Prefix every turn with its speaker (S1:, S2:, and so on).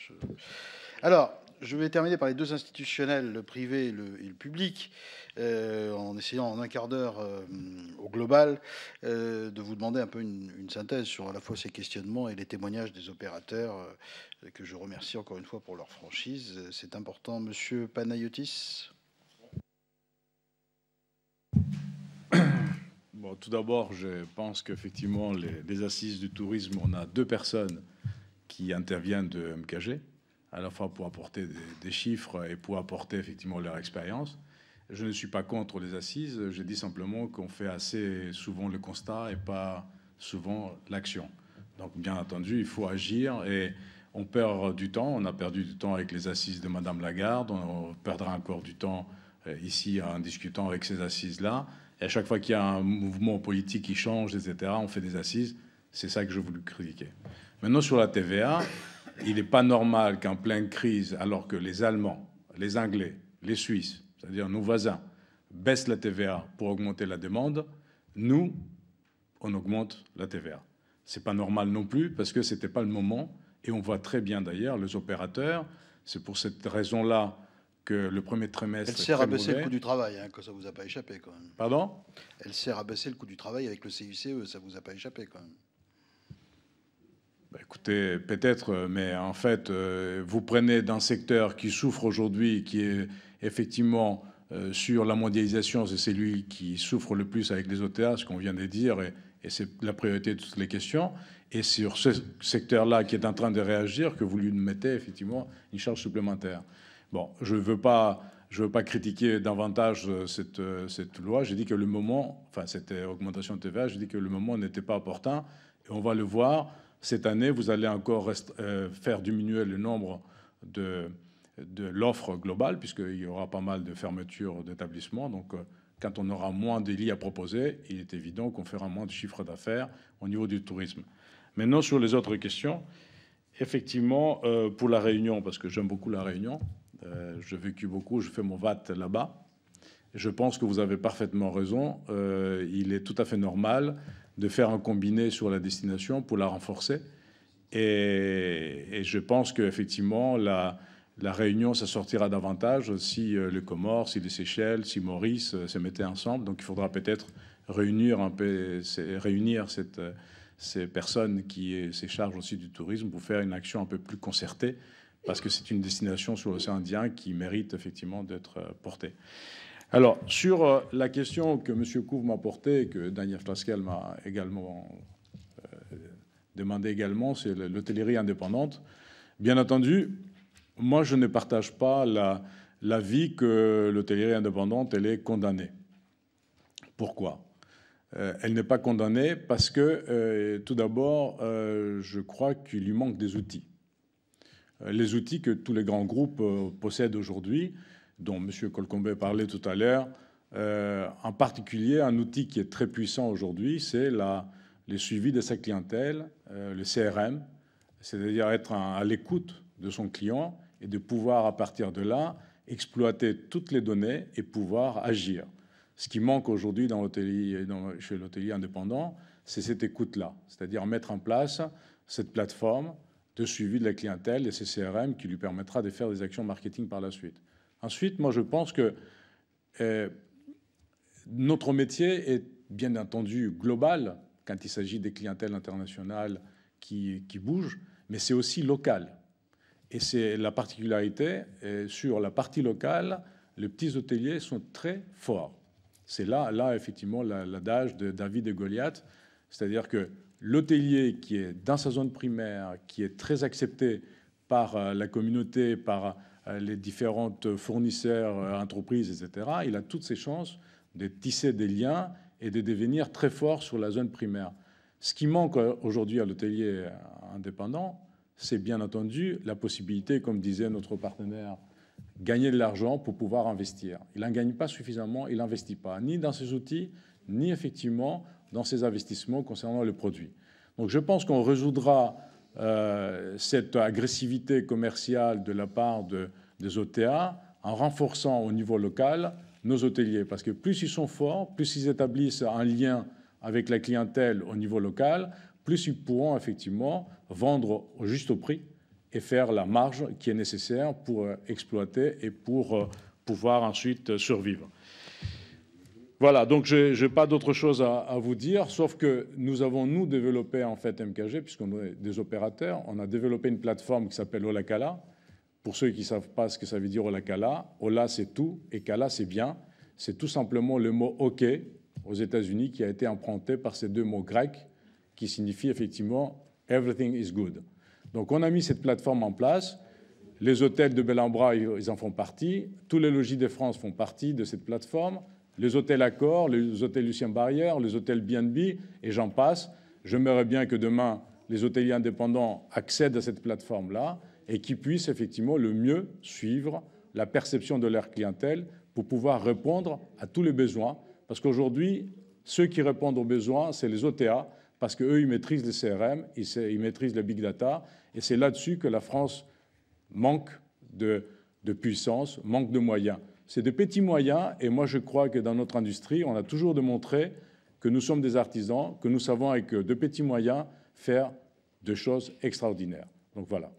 S1: Je- Alors, je vais terminer par les deux institutionnels, le privé et le public, en essayant en un quart d'heure au global de vous demander un peu une synthèse sur à la fois ces questionnements et les témoignages des opérateurs que je remercie encore une fois pour leur franchise. C'est important. Monsieur Panayotis.
S2: Bon, tout d'abord, je pense qu'effectivement, les assises du tourisme, on a deux personnes qui interviennent de MKG, à la fois pour apporter des chiffres et pour apporter effectivement leur expérience. Je ne suis pas contre les assises, je dis simplement qu'on fait assez souvent le constat et pas souvent l'action. Donc, bien entendu, il faut agir et on perd du temps. On a perdu du temps avec les assises de Madame Lagarde, on perdra encore du temps ici en discutant avec ces assises-là. Et à chaque fois qu'il y a un mouvement politique qui change, etc., on fait des assises. C'est ça que je voulais critiquer. Maintenant, sur la TVA, il n'est pas normal qu'en pleine crise, alors que les Allemands, les Anglais, les Suisses, c'est-à-dire nos voisins, baissent la TVA pour augmenter la demande, nous, on augmente la TVA. C'est pas normal non plus parce que c'était pas le moment. Et on voit très bien d'ailleurs les opérateurs. C'est pour cette raison-là que le premier trimestre
S1: Elle
S2: est
S1: sert
S2: très
S1: à baisser le
S2: mauvais.
S1: coût du travail, hein, que ça vous a pas échappé quand même.
S2: Pardon?
S1: Elle sert à baisser le coût du travail avec le CICE, ça vous a pas échappé quand même.
S2: Bah, écoutez, peut-être, mais en fait, vous prenez d'un secteur qui souffre aujourd'hui, qui est effectivement sur la mondialisation, c'est celui qui souffre le plus avec les OTA, ce qu'on vient de dire, et c'est la priorité de toutes les questions. Et sur ce secteur-là qui est en train de réagir, que vous lui mettez effectivement une charge supplémentaire. Bon, je veux pas critiquer davantage cette loi. J'ai dit que le moment, enfin cette augmentation de TVA, j'ai dit que le moment n'était pas opportun. Et on va le voir. Cette année, vous allez encore faire diminuer le nombre de l'offre globale, puisqu'il y aura pas mal de fermetures d'établissements. Donc, quand on aura moins de lits à proposer, il est évident qu'on fera moins de chiffre d'affaires au niveau du tourisme. Maintenant, sur les autres questions, effectivement, pour la Réunion, parce que j'aime beaucoup la Réunion, j'ai vécu beaucoup, je fais mon VAT là-bas. Je pense que vous avez parfaitement raison. Il est tout à fait normal de faire un combiné sur la destination pour la renforcer. Et je pense qu'effectivement, la Réunion, ça sortira davantage si le Comores, si les Seychelles, si Maurice se mettaient ensemble. Donc il faudra peut-être réunir ces personnes qui se chargent aussi du tourisme pour faire une action un peu plus concertée, parce que c'est une destination sur l'océan Indien qui mérite effectivement d'être portée. Alors, sur la question que M. Couve m'a portée, que Daniel Pascal m'a également demandé également, c'est l'hôtellerie indépendante. Bien entendu, moi, je ne partage pas l'avis que l'hôtellerie indépendante, elle est condamnée. Pourquoi? Elle n'est pas condamnée parce que, tout d'abord, je crois qu'il lui manque des outils. Les outils que tous les grands groupes possèdent aujourd'hui, dont M. Colcombet parlait tout à l'heure, en particulier un outil qui est très puissant aujourd'hui, c'est le suivi de sa clientèle, le CRM, c'est-à-dire être à l'écoute de son client et de pouvoir, à partir de là, exploiter toutes les données et pouvoir agir. Ce qui manque aujourd'hui chez l'hôtelier indépendant, c'est cette écoute-là, c'est-à-dire mettre en place cette plateforme de suivi de la clientèle et ces CRM qui lui permettra de faire des actions marketing par la suite. Ensuite, moi, je pense que notre métier est bien entendu global quand il s'agit des clientèles internationales qui bougent, mais c'est aussi local. Et c'est la particularité, sur la partie locale, les petits hôteliers sont très forts. C'est là effectivement, l'adage de David et Goliath, c'est-à-dire que l'hôtelier qui est dans sa zone primaire, qui est très accepté par la communauté, par les différentes fournisseurs, entreprises, etc., il a toutes ses chances de tisser des liens et de devenir très fort sur la zone primaire. Ce qui manque aujourd'hui à l'hôtelier indépendant, c'est bien entendu la possibilité, comme disait notre partenaire, gagner de l'argent pour pouvoir investir. Il n'en gagne pas suffisamment, il n'investit pas, ni dans ses outils, ni effectivement dans ses investissements concernant le produit. Donc je pense qu'on résoudra cette agressivité commerciale de la part des OTA en renforçant au niveau local nos hôteliers. Parce que plus ils sont forts, plus ils établissent un lien avec la clientèle au niveau local, plus ils pourront effectivement vendre au juste prix et faire la marge qui est nécessaire pour exploiter et pour pouvoir ensuite survivre. Voilà, donc je n'ai pas d'autre chose à vous dire, sauf que nous avons, nous, développé en fait MKG, puisqu'on est des opérateurs. On a développé une plateforme qui s'appelle Olakala. Pour ceux qui ne savent pas ce que ça veut dire Olakala, Ola c'est tout et Kala c'est bien. C'est tout simplement le mot OK aux États-Unis qui a été emprunté par ces deux mots grecs qui signifient effectivement Everything is good. Donc on a mis cette plateforme en place. Les hôtels de Bellambra, ils en font partie. Tous les logis de France font partie de cette plateforme. Les hôtels Accor, les hôtels Lucien Barrière, les hôtels B&B, et j'en passe. J'aimerais bien que demain, les hôteliers indépendants accèdent à cette plateforme-là et qu'ils puissent effectivement le mieux suivre la perception de leur clientèle pour pouvoir répondre à tous les besoins. Parce qu'aujourd'hui, ceux qui répondent aux besoins, c'est les OTA, parce qu'eux, ils maîtrisent les CRM, ils maîtrisent le big data, et c'est là-dessus que la France manque de puissance, manque de moyens. C'est de petits moyens, et moi je crois que dans notre industrie, on a toujours démontré que nous sommes des artisans, que nous savons avec de petits moyens faire de choses extraordinaires. Donc voilà.